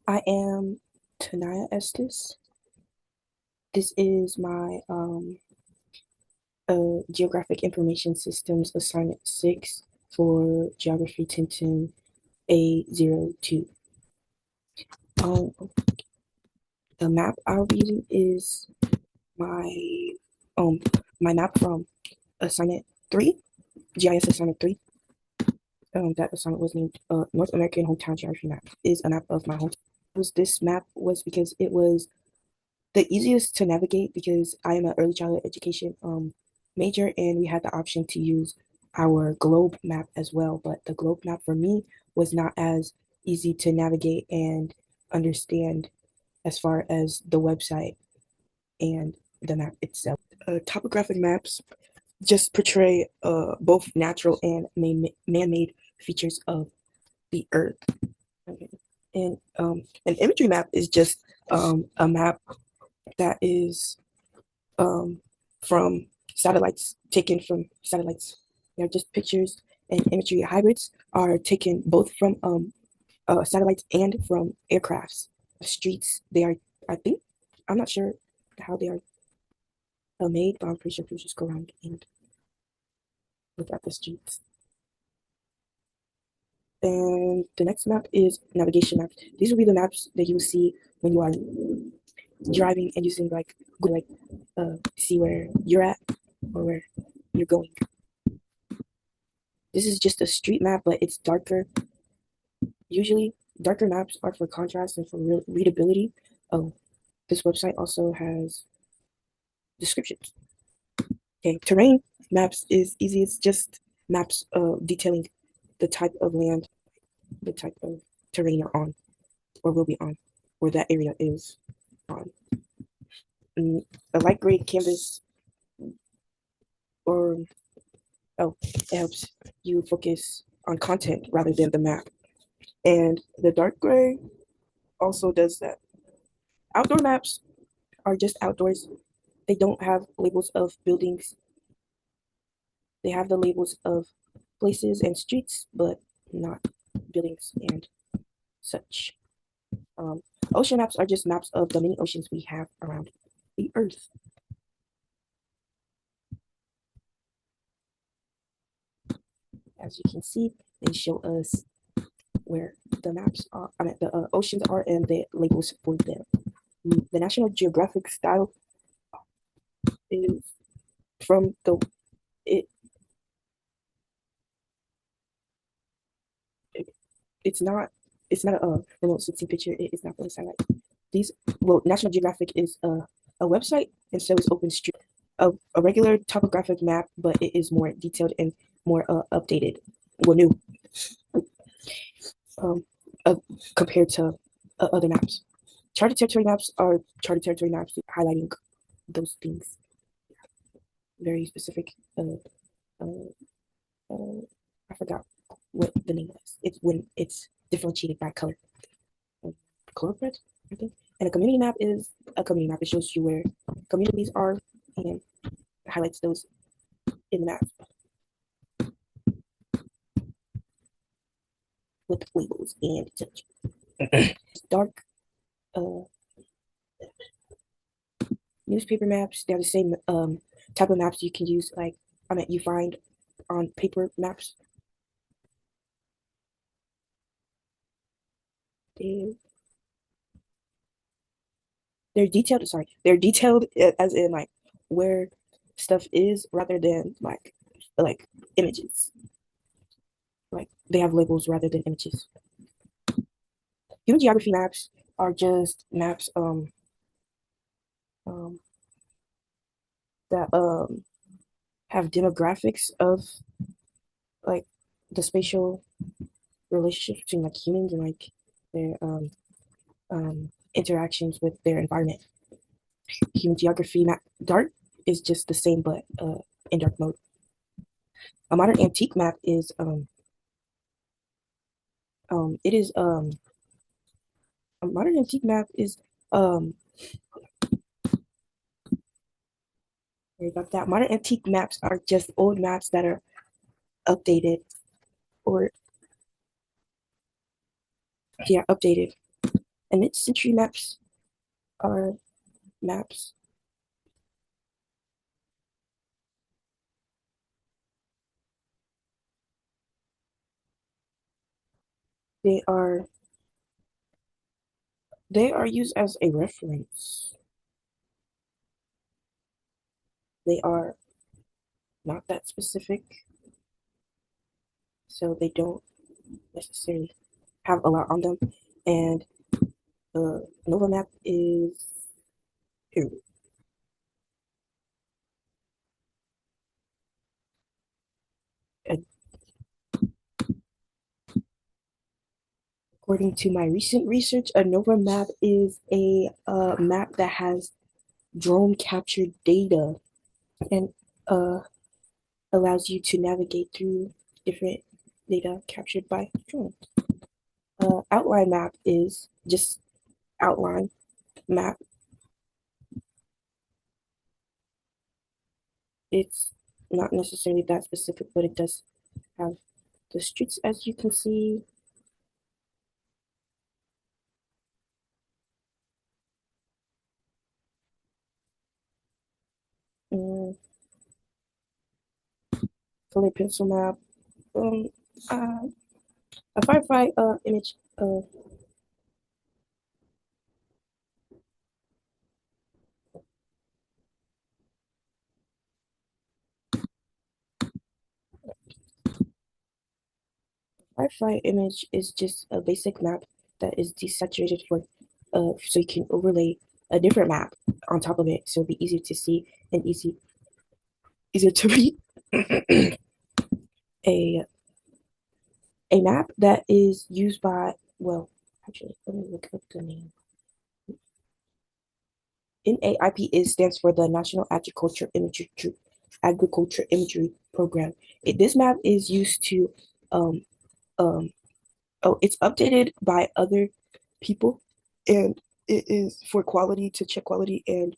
I am Tanaya Estes. This is my Geographic Information Systems Assignment 6 for Geography 1010 A02. Um, the map I'll be using is my um my map from Assignment 3, GIS Assignment 3. That assignment was named North American Hometown Geography Map. Is a map of my hometown. This map was because it was the easiest to navigate because I am an early childhood education major, and we had the option to use our globe map as well. But the globe map for me was not as easy to navigate and understand as far as the website and the map itself. Topographic maps just portray both natural and man-made features of the earth. Okay. And an imagery map is just a map that is um, from satellites, taken from satellites. They're just pictures, and imagery hybrids are taken both from satellites and from aircrafts. Streets, they are, I think, I'm not sure how they are made, but I'm pretty sure people just go around and look at the streets. And the next map is navigation maps. These will be the maps that you will see when you are driving and using like Google, like see where you're at or where you're going. This is just a street map, but it's darker. Usually, darker maps are for contrast and for readability. Oh, this website also has descriptions. Okay, terrain maps is easy. It's just maps detailing the type of land, the type of terrain you're on, or will be on, or that area is on. And a light gray canvas, or it helps you focus on content rather than the map. And the dark gray also does that. Outdoor maps are just outdoors. They don't have labels of buildings. They have the labels of places and streets, but not buildings and such. Um, Ocean maps are just maps of the many oceans we have around the Earth. As you can see, they show us where the maps are, I mean, the oceans are, and the labels for them. The National Geographic style is from the it, it it's not a remote sensing picture. It is not from a satellite. These National Geographic is a website, and so is OpenStreet, a regular topographic map, but it is more detailed and more updated, well, new, um, uh, compared to other maps. Charted territory maps are charted territory maps highlighting those things. Very specific. Uh, uh, I forgot what the name was. It's when it's differentiated by color. Color red, I think. And a community map is a community map. It shows you where communities are and highlights those in the map with labels and such. Dark uh, newspaper maps. They're the same type of maps you can use. Like you find on paper maps. They, they're detailed. Sorry, they're detailed as in like where stuff is rather than like images. Like they have labels rather than images. Human geography maps are just maps um, that have demographics of like the spatial relationships between like humans and like their interactions with their environment. Human geography map dark is just the same but in dark mode. A modern antique map is it is a modern antique map is um about that. Modern antique maps are just old maps that are updated or updated And mid-century maps are maps. They are they are used as a reference. They are not that specific, so they don't necessarily have a lot on them. And the Nova map is here. According to my recent research, a Nova map is a map that has drone captured data and uh, allows you to navigate through different data captured by drones. Outline map is just outline map. It's not necessarily that specific, but it does have the streets, as you can see. Um, color pencil map. Um, uh, a firefly image. Firefly image is just a basic map that is desaturated for, so you can overlay a different map on top of it, so it'll be easier to see and easier to read. a a map that is used by, well, actually, let me look up the name. NAIP is stands for the National Agriculture Imagery Program. This map is used to um um it's updated by other people, and it is for quality, to check quality and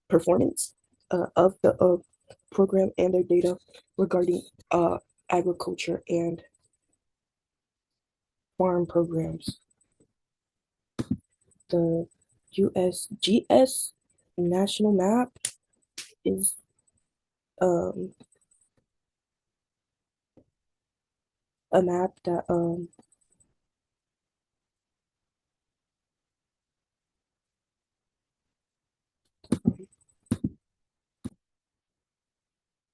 performance of the program and their data regarding agriculture and farm programs. The USGS national map is um, a map that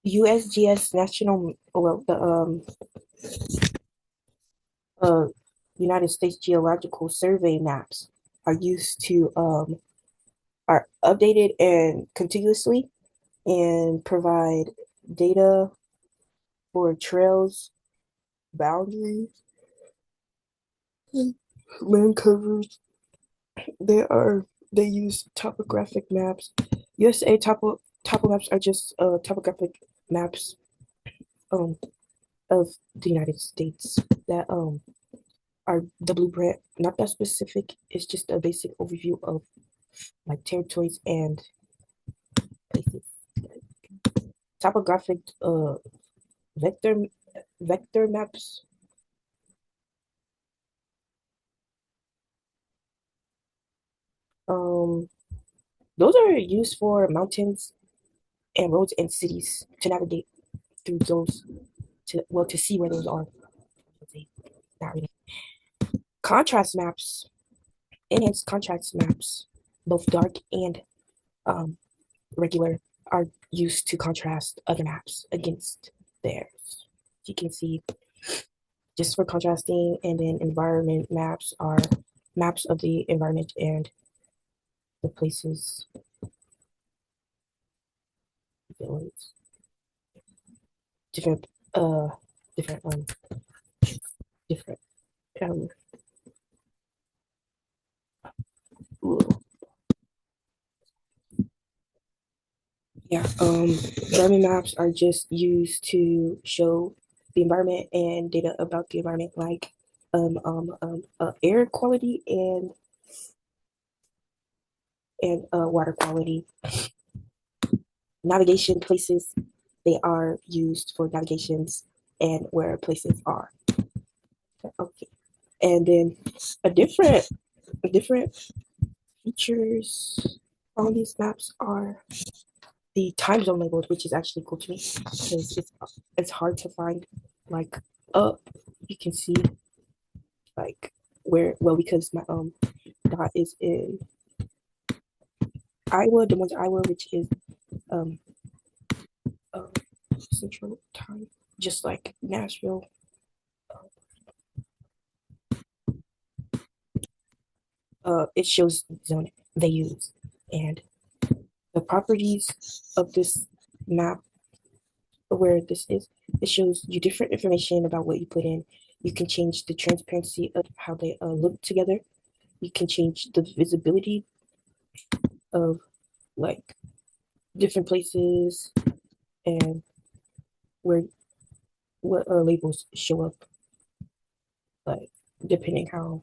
USGS national, well, the uh, United States Geological Survey maps are used to are updated and continuously and provide data for trails, boundaries, land coverage. They use topographic maps. USA topo maps are just topographic maps um of the United States that are the blueprint. Not that specific. It's just a basic overview of like territories and places. Topographic vector vector maps. Um, those are used for mountains and roads and cities to navigate through those, to see where those are. Not really. Contrast maps, enhanced contrast maps, both dark and um, regular, are used to contrast other maps against theirs. You can see just for contrasting, and then environment maps are maps of the environment and the places, villages, different, different, different, um, yeah, environment maps are just used to show the environment and data about the environment, like air quality and water quality. Navigation places, they are used for navigations and where places are. Okay, and then a different different features on these maps are the time zone labels, which is actually cool to me because it's hard to find. Like up, you can see like where because my dot is in Iowa, Des Moines, Iowa, which is um uh, Central Time, just like Nashville. It shows the zone they use and the properties of this map where this is. It shows you different information about what you put in. You can change the transparency of how they look together. You can change the visibility of like different places and where what labels show up, like depending how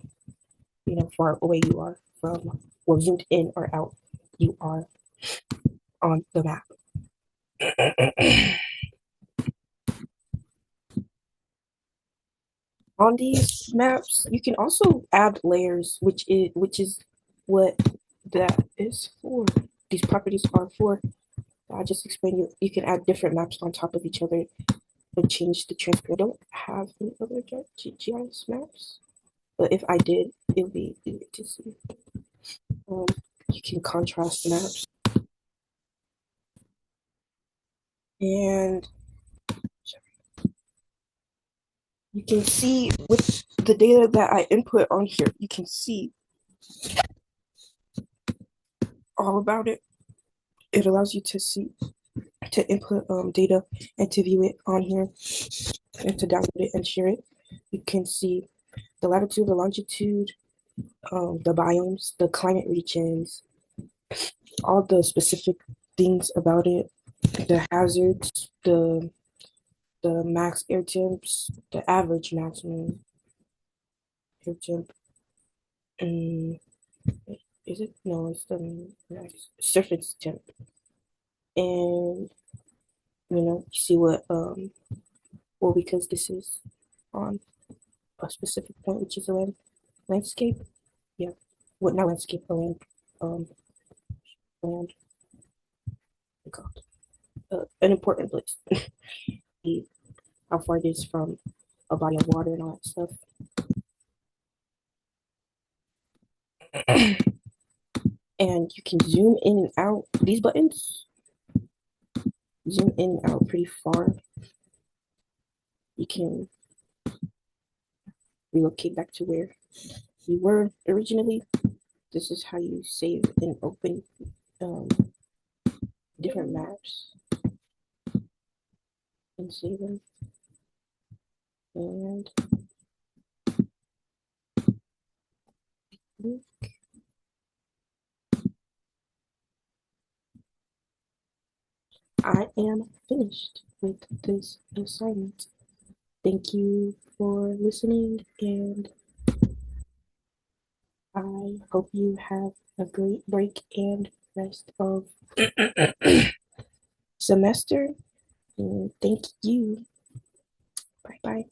far away you are from or zoomed in or out you are on the map. On these maps, you can also add layers, which is what that is for. These properties are for. I just explained you can add different maps on top of each other and change the transparency. I don't have any other GIS maps, but if I did, it would be easy to see. Um, you can contrast maps, and you can see with the data that I input on here, you can see all about it. It allows you to see to input data and to view it on here and to download it and share it. You can see the latitude, the longitude, the biomes, the climate regions, all the specific things about it, the hazards, the max air temps, the average maximum air temp. Um, is it? No, it's the max surface temp. And you see what well, because this is on a specific point, which is a landscape. Yeah, what not landscape, a land, an important place. How far it is from a body of water and all that stuff. And you can zoom in and out. These buttons zoom in and out pretty far. You can relocate back to where you were originally. This is how you save and open um, different maps and save them. And I am finished with this assignment. Thank you for listening, and I hope you have a great break and rest of semester. And thank you. Bye bye.